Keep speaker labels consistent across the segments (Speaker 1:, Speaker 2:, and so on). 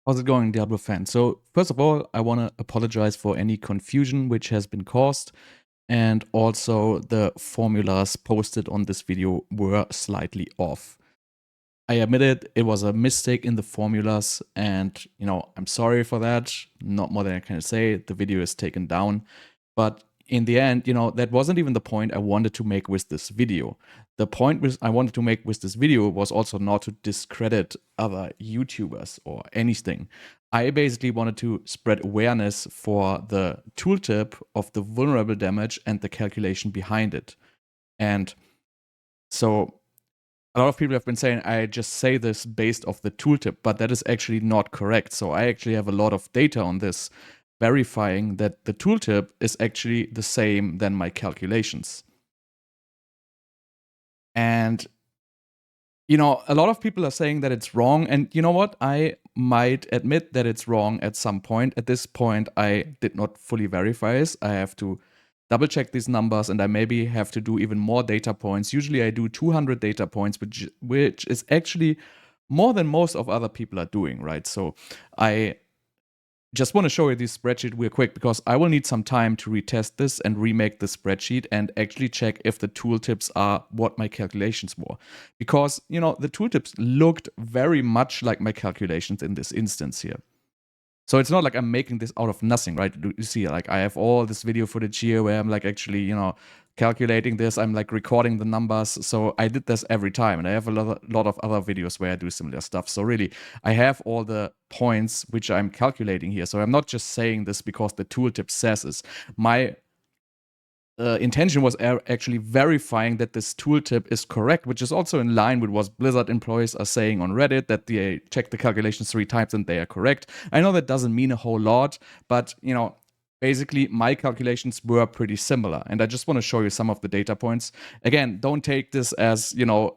Speaker 1: How's it going, Diablo fan? So, first of all, I want to apologize for any confusion which has been caused. And also, the formulas posted on this video were slightly off. I admit it was a mistake in the formulas, and I'm sorry for that. Not more than I can say. The video is taken down. But in the end, that wasn't even the point I wanted to make with this video. The point I wanted to make with this video was also not to discredit other YouTubers or anything. I basically wanted to spread awareness for the tooltip of the vulnerable damage and the calculation behind it. And so a lot of people have been saying I just say this based off the tooltip, but that is actually not correct. So I actually have a lot of data on this verifying that the tooltip is actually the same than my calculations. And a lot of people are saying that it's wrong, and you know what? I might admit that it's wrong at some point. At this point, I did not fully verify this. I have to double check these numbers, and I maybe have to do even more data points. Usually I do 200 data points, which is actually more than most of other people are doing, right? So I just want to show you this spreadsheet real quick because I will need some time to retest this and remake the spreadsheet and actually check if the tooltips are what my calculations were. Because, the tooltips looked very much like my calculations in this instance here. So it's not like I'm making this out of nothing, right? You see, like I have all this video footage here where I'm like actually, calculating this. I'm like recording the numbers. So I did this every time. And I have a lot of other videos where I do similar stuff. So really, I have all the points which I'm calculating here. So I'm not just saying this because the tooltip says this. My intention was actually verifying that this tooltip is correct, which is also in line with what Blizzard employees are saying on Reddit, that they check the calculations 3 times and they are correct. I know that doesn't mean a whole lot, but basically my calculations were pretty similar, and I just want to show you some of the data points. Again, don't take this as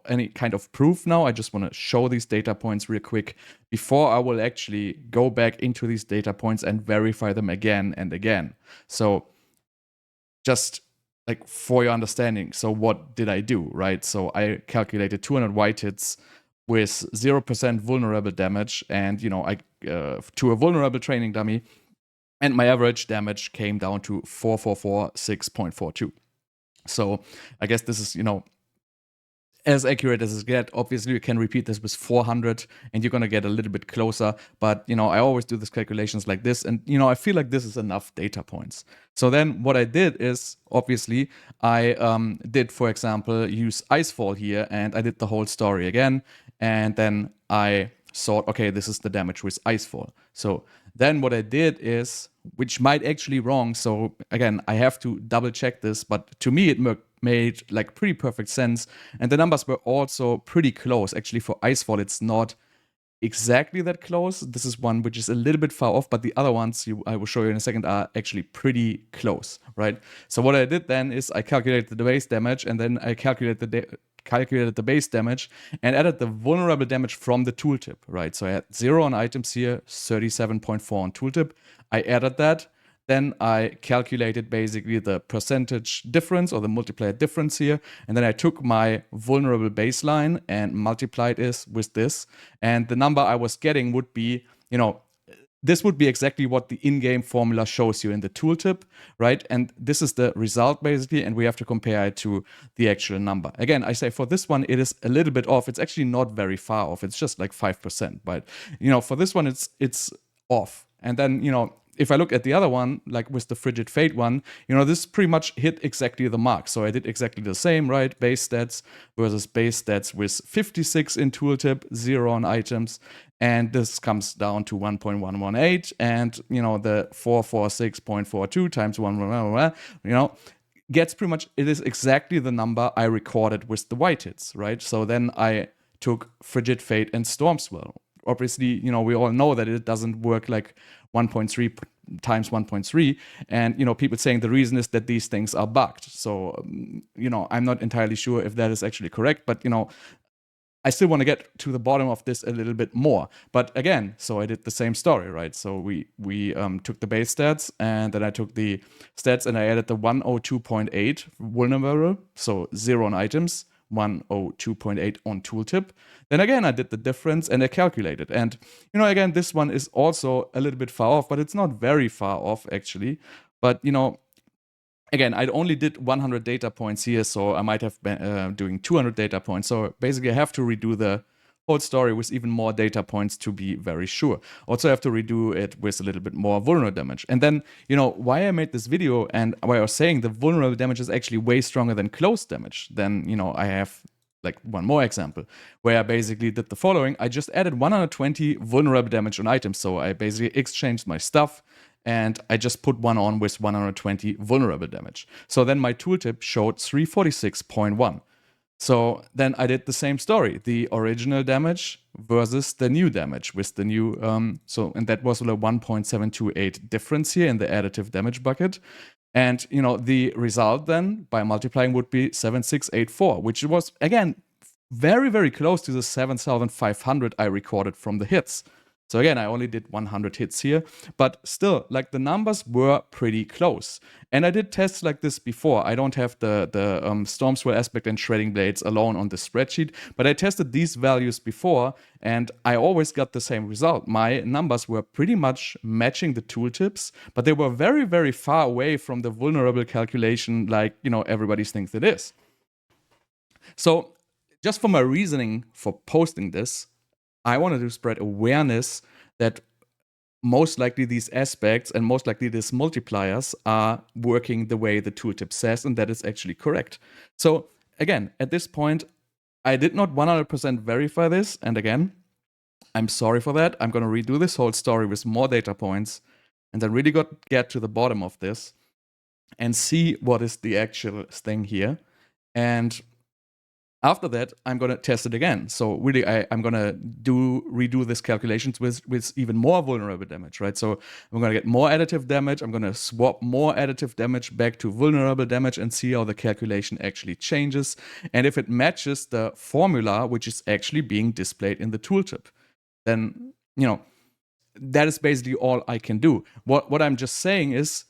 Speaker 1: any kind of proof now. I just want to show these data points real quick before I will actually go back into these data points and verify them again and again. So just like for your understanding, so what did I do, right? So I calculated 200 white hits with 0% vulnerable damage, and I to a vulnerable training dummy, and my average damage came down to 4446.42. So I guess this is as accurate as it gets. Obviously, you can repeat this with 400 and you're going to get a little bit closer. But, I always do these calculations like this. And, I feel like this is enough data points. So then what I did is, obviously, I did, for example, use Icefall here. And I did the whole story again. And then I thought, okay, this is the damage with Icefall. So then what I did is, which might actually wrong. So again, I have to double check this. But to me, it made like pretty perfect sense, and the numbers were also pretty close. Actually, for Icefall, it's not exactly that close. This is one which is a little bit far off, but the other ones I will show you in a second are actually pretty close, right? So what I did then is I calculated the base damage, and then I calculated the base damage and added the vulnerable damage from the tooltip, right? So I had 0 on items here, 37.4 on tooltip. I added that. Then I calculated basically the percentage difference or the multiplier difference here. And then I took my vulnerable baseline and multiplied it with this. And the number I was getting would be, this would be exactly what the in-game formula shows you in the tooltip, right? And this is the result basically, and we have to compare it to the actual number. Again, I say for this one, it is a little bit off. It's actually not very far off. It's just like 5%. But, for this one, it's off. And then, if I look at the other one, like with the Frigid Fate one, this pretty much hit exactly the mark. So I did exactly the same, right? Base stats versus base stats with 56 in tooltip, 0 on items. And this comes down to 1.118. And, the 446.42 times 1, gets pretty much, it is exactly the number I recorded with the white hits, right? So then I took Frigid Fate and Stormswell. Obviously, we all know that it doesn't work like 1.3 times 1.3. And, people saying the reason is that these things are bugged. So, I'm not entirely sure if that is actually correct, but, I still want to get to the bottom of this a little bit more. But again, so I did the same story, right? So we took the base stats, and then I took the stats and I added the 102.8 vulnerable, so 0 on items, 102.8 on Tooltip. Then again, I did the difference and I calculated. And, again, this one is also a little bit far off, but it's not very far off actually. But, again, I only did 100 data points here, so I might have been doing 200 data points. So basically, I have to redo the whole story with even more data points to be very sure. Also, I have to redo it with a little bit more vulnerable damage. And then, why I made this video and why I was saying the vulnerable damage is actually way stronger than close damage. Then, I have like one more example where I basically did the following. I just added 120 vulnerable damage on items. So I basically exchanged my stuff and I just put one on with 120 vulnerable damage. So then my tooltip showed 346.1. So then I did the same story, the original damage versus the new damage with the new, and that was a 1.728 difference here in the additive damage bucket. And, the result then by multiplying would be 7684, which was, again, very, very close to the 7,500 I recorded from the hits. So again, I only did 100 hits here, but still, like the numbers were pretty close. And I did tests like this before. I don't have the storm swirl aspect and shredding blades alone on the spreadsheet, but I tested these values before, and I always got the same result. My numbers were pretty much matching the tooltips, but they were very, very far away from the vulnerable calculation like, everybody thinks it is. So just for my reasoning for posting this, I wanted to spread awareness that most likely these aspects and most likely these multipliers are working the way the tooltip says, and that is actually correct. So again, at this point, I did not 100% verify this. And again, I'm sorry for that. I'm going to redo this whole story with more data points and then really get to the bottom of this and see what is the actual thing here. And after that, I'm going to test it again. So really, I'm going to redo this calculations with even more vulnerable damage, right? So I'm going to get more additive damage. I'm going to swap more additive damage back to vulnerable damage and see how the calculation actually changes. And if it matches the formula, which is actually being displayed in the tooltip, then, that is basically all I can do. What I'm just saying is,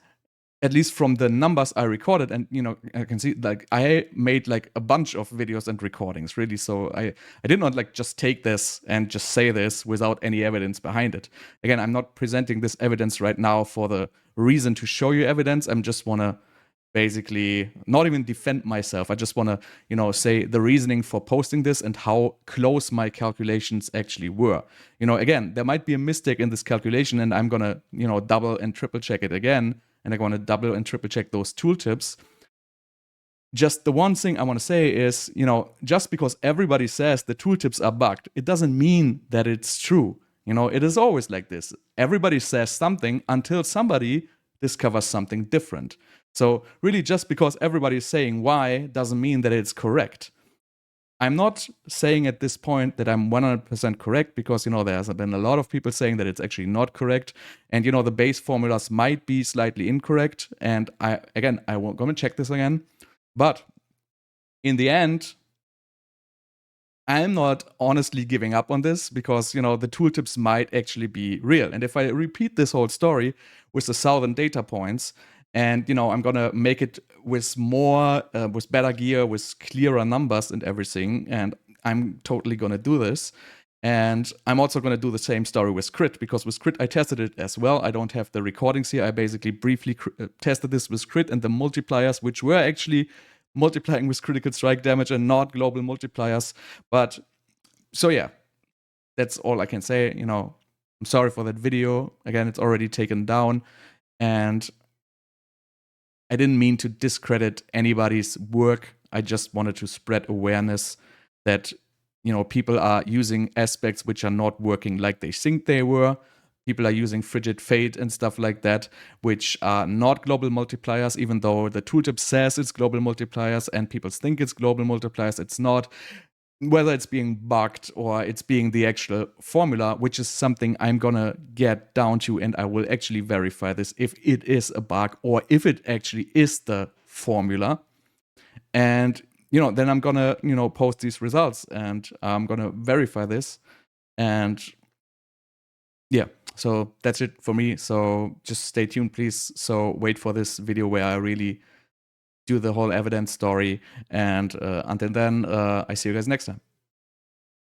Speaker 1: at least from the numbers I recorded, and I can see like I made like a bunch of videos and recordings, really. So I did not like just take this and just say this without any evidence behind it. Again, I'm not presenting this evidence right now for the reason to show you evidence. I'm just want to basically not even defend myself. I just want to, say the reasoning for posting this and how close my calculations actually were. Again, there might be a mistake in this calculation, and I'm gonna, double and triple check it again. And I'm going to double and triple check those tooltips. Just the one thing I want to say is, just because everybody says the tooltips are bugged, it doesn't mean that it's true. It is always like this. Everybody says something until somebody discovers something different. So really, just because everybody is saying Y doesn't mean that it's correct. I'm not saying at this point that I'm 100% correct because, there's been a lot of people saying that it's actually not correct. And, the base formulas might be slightly incorrect. And I'm going to check this again. But in the end, I'm not honestly giving up on this because, the tooltips might actually be real. And if I repeat this whole story with 1,000 data points, and, I'm going to make it with more, with better gear, with clearer numbers and everything. And I'm totally going to do this. And I'm also going to do the same story with Crit, because with Crit, I tested it as well. I don't have the recordings here. I basically briefly tested this with Crit and the multipliers, which were actually multiplying with critical strike damage and not global multipliers. But so, yeah, that's all I can say. I'm sorry for that video. Again, it's already taken down. And I didn't mean to discredit anybody's work. I just wanted to spread awareness that, people are using aspects which are not working like they think they were. People are using frigid fate and stuff like that, which are not global multipliers, even though the tooltip says it's global multipliers and people think it's global multipliers. It's not. Whether it's being bugged or it's being the actual formula, which is something I'm gonna get down to, and I will actually verify this if it is a bug or if it actually is the formula. And then I'm gonna post these results and I'm gonna verify this. And yeah, so that's it for me. So just stay tuned, please. So wait for this video where I really do the whole evidence story. And until then, I see you guys next time.